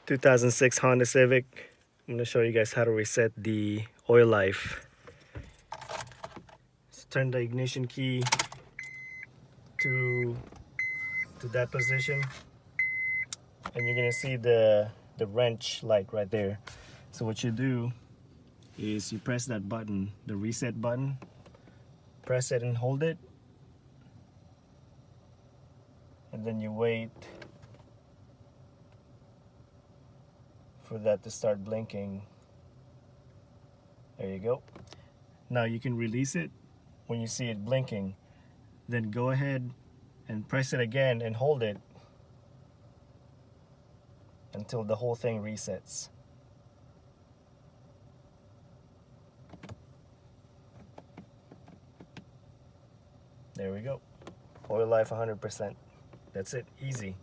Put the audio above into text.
2006 Honda Civic. I'm gonna show you guys how to reset the oil life. So turn the ignition key to that position, and you're gonna see the wrench light right there. So what you do is you press that button, the reset button, press it and hold it, and then you wait for that to start blinking. There you go. Now you can release it when you see it blinking. Then go ahead and press it again and hold it until the whole thing resets. There we go. Oil life 100%. That's it. Easy.